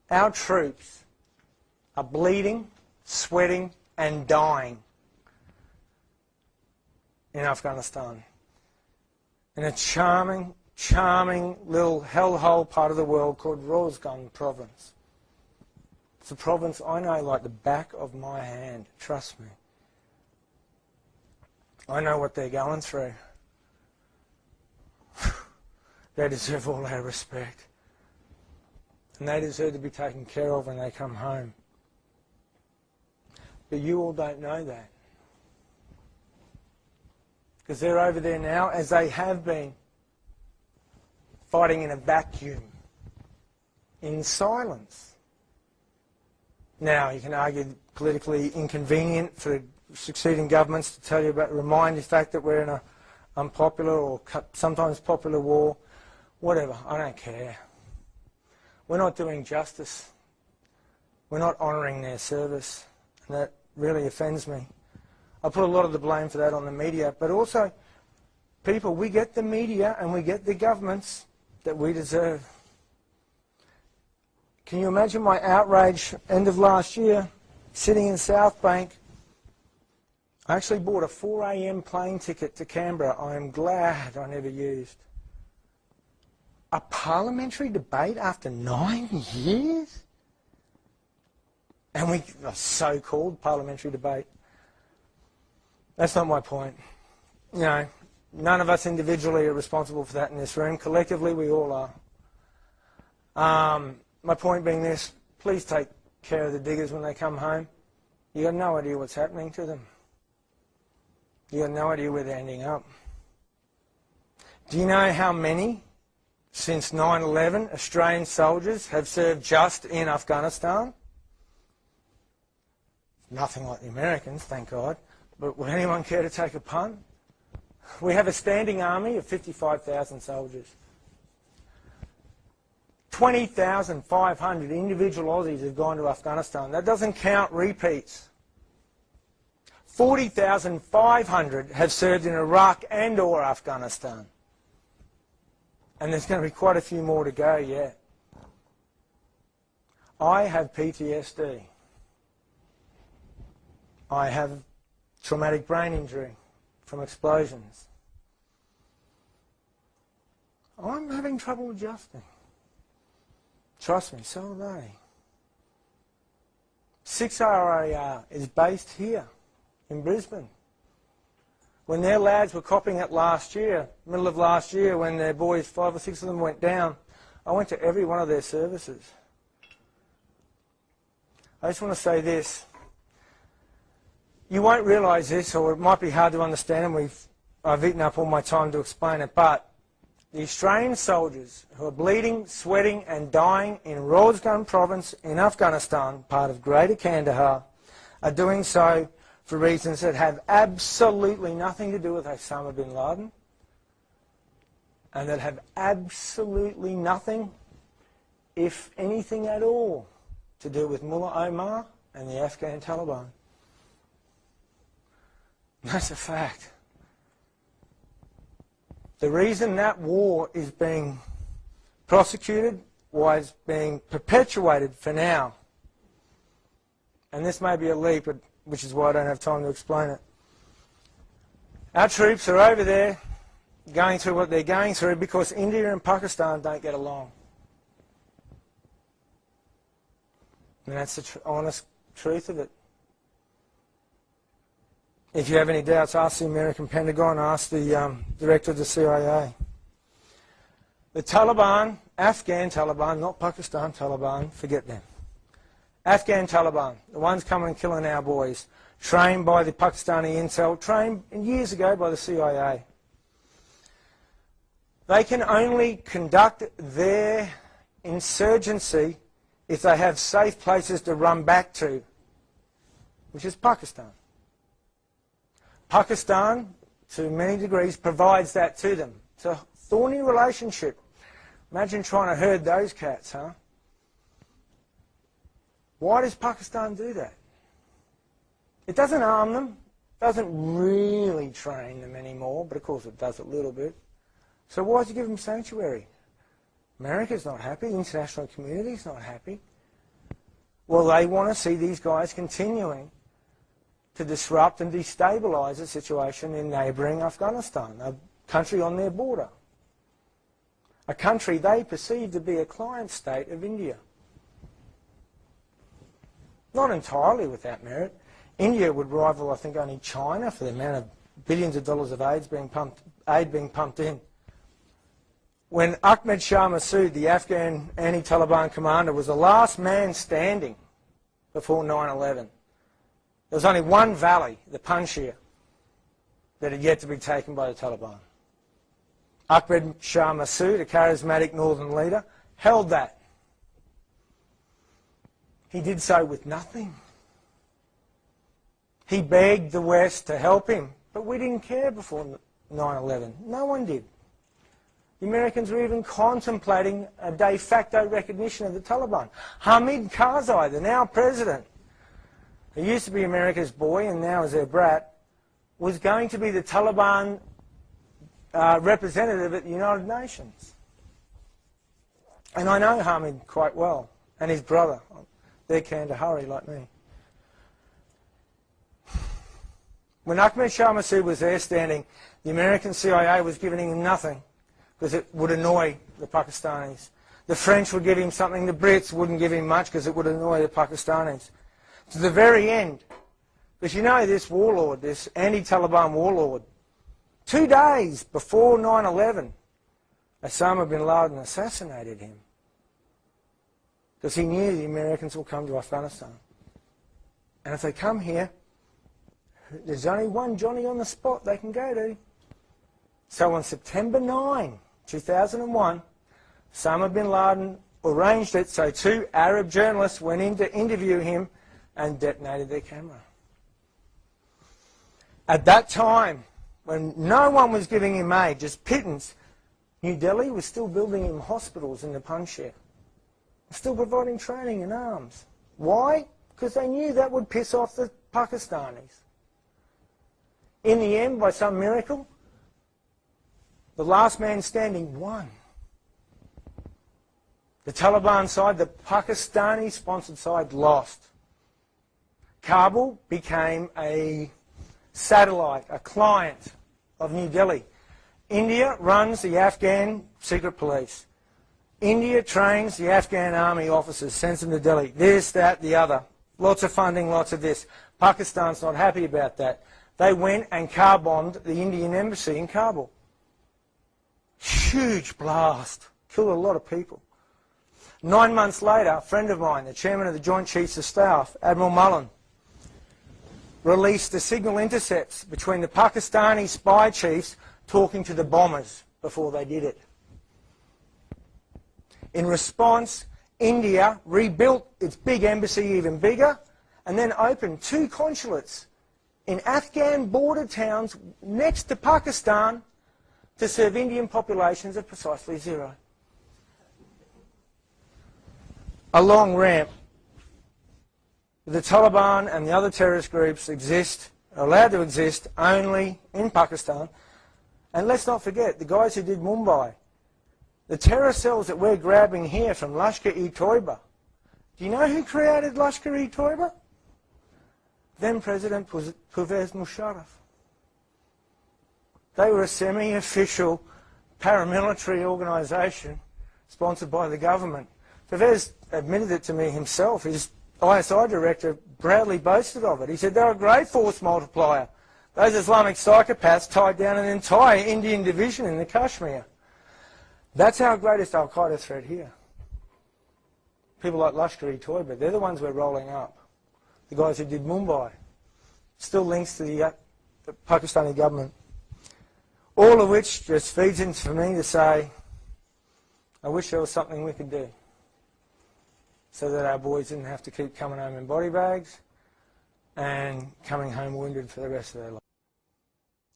Our troops are bleeding, sweating and dying in Afghanistan. In a charming, charming little hellhole part of the world called Rozgan province. It's a province I know like the back of my hand, trust me. I know what they're going through. They deserve all our respect. And they deserve to be taken care of when they come home. But you all don't know that. Because they're over there now, as they have been, fighting in a vacuum, in silence. Now, you can argue politically inconvenient for succeeding governments to tell you about, remind the fact that we're in an unpopular or sometimes popular war. Whatever, I don't care. We're not doing justice. We're not honouring their service. And that really offends me. I put a lot of the blame for that on the media, but also, people, we get the media and we get the governments that we deserve. Can you imagine my outrage end of last year, sitting in South Bank? I actually bought a 4 a.m. plane ticket to Canberra. I am glad I never used. A parliamentary debate after 9 years? And a so-called parliamentary debate. That's not my point. You know, none of us individually are responsible for that in this room. Collectively, we all are. My point being this, please take care of the diggers when they come home. You've got no idea what's happening to them. You've got no idea where they're ending up. Do you know how many, since 9/11, Australian soldiers have served just in Afghanistan? Nothing like the Americans, thank God. But would anyone care to take a punt? We have a standing army of 55,000 soldiers. 20,500 individual Aussies have gone to Afghanistan. That doesn't count repeats. 40,500 have served in Iraq and or Afghanistan. And there's going to be quite a few more to go yet. I have PTSD. I have traumatic brain injury from explosions. I'm having trouble adjusting. Trust me, so are they. 6RAR is based here in Brisbane. When their lads were copping it last year, middle of last year, when their boys, 5 or 6 of them went down, I went to every one of their services. I just want to say this. You won't realise this, or it might be hard to understand, and I've eaten up all my time to explain it, but the Australian soldiers who are bleeding, sweating and dying in Rozgan province in Afghanistan, part of Greater Kandahar, are doing so for reasons that have absolutely nothing to do with Osama bin Laden, and that have absolutely nothing, if anything at all, to do with Mullah Omar and the Afghan Taliban. That's a fact. The reason that war is being prosecuted, was being perpetuated for now, and this may be a leap, which is why I don't have time to explain it. Our troops are over there going through what they're going through because India and Pakistan don't get along. And that's the honest truth of it. If you have any doubts, ask the American Pentagon, ask the director of the CIA. The Taliban, Afghan Taliban, not Pakistan Taliban, forget them. Afghan Taliban, the ones coming and killing our boys, trained by the Pakistani intel, trained years ago by the CIA. They can only conduct their insurgency if they have safe places to run back to, which is Pakistan. Pakistan, to many degrees, provides that to them. It's a thorny relationship. Imagine trying to herd those cats, huh? Why does Pakistan do that? It doesn't arm them, doesn't really train them anymore, but of course it does a little bit. So why does it give them sanctuary? America's not happy, the international community's not happy. Well, they want to see these guys continuing to disrupt and destabilise the situation in neighbouring Afghanistan, a country on their border, a country they perceive to be a client state of India. Not entirely without merit. India would rival, I think, only China for the amount of billions of dollars of aid being pumped in. When Ahmed Shah Massoud, the Afghan anti-Taliban commander, was the last man standing before 9/11, there was only one valley, the Panjshir, that had yet to be taken by the Taliban. Ahmed Shah Massoud, a charismatic northern leader, held that. He did so with nothing. He begged the West to help him, but we didn't care before 9/11. No one did. The Americans were even contemplating a de facto recognition of the Taliban. Hamid Karzai, the now president, who used to be America's boy and now is their brat, was going to be the Taliban representative at the United Nations. And I know Hamid quite well, and his brother. They're Kandahari like me. When Ahmed Shah Massoud was there standing, the American CIA was giving him nothing because it would annoy the Pakistanis. The French would give him something, the Brits wouldn't give him much because it would annoy the Pakistanis. To the very end, because you know this warlord, this anti-Taliban warlord, 2 days before 9/11, Osama bin Laden assassinated him because he knew the Americans will come to Afghanistan. And if they come here, there's only one Johnny on the spot they can go to. So on September 9, 2001, Osama bin Laden arranged it so 2 Arab journalists went in to interview him and detonated their camera. At that time, when no one was giving him aid, just pittance, New Delhi was still building him hospitals in the Panjshir, still providing training and arms. Why? Because they knew that would piss off the Pakistanis. In the end, by some miracle, the last man standing won. The Taliban side, the Pakistani-sponsored side, lost. Kabul became a satellite, a client of New Delhi. India runs the Afghan secret police. India trains the Afghan army officers, sends them to Delhi. This, that, the other. Lots of funding, lots of this. Pakistan's not happy about that. They went and car bombed the Indian embassy in Kabul. Huge blast. Killed a lot of people. 9 months later, a friend of mine, the chairman of the Joint Chiefs of Staff, Admiral Mullen, released the signal intercepts between the Pakistani spy chiefs talking to the bombers before they did it. In response, India rebuilt its big embassy even bigger and then opened 2 consulates in Afghan border towns next to Pakistan to serve Indian populations of precisely 0. A long ramp. The Taliban and the other terrorist groups are allowed to exist only in Pakistan. And let's not forget, the guys who did Mumbai, the terror cells that we're grabbing here from Lashkar-e-Toiba. Do you know who created Lashkar-e-Toiba? Then President Pervez Musharraf. They were a semi-official paramilitary organisation sponsored by the government. Pervez admitted it to me himself. His ISI director proudly boasted of it. He said they're a great force multiplier. Those Islamic psychopaths tied down an entire Indian division in the Kashmir. That's our greatest al-Qaeda threat here. People like Lashkar-e-Toiba, they're the ones we're rolling up. The guys who did Mumbai. Still links to the Pakistani government. All of which just feeds into for me to say, I wish there was something we could do so that our boys didn't have to keep coming home in body bags and coming home wounded for the rest of their life.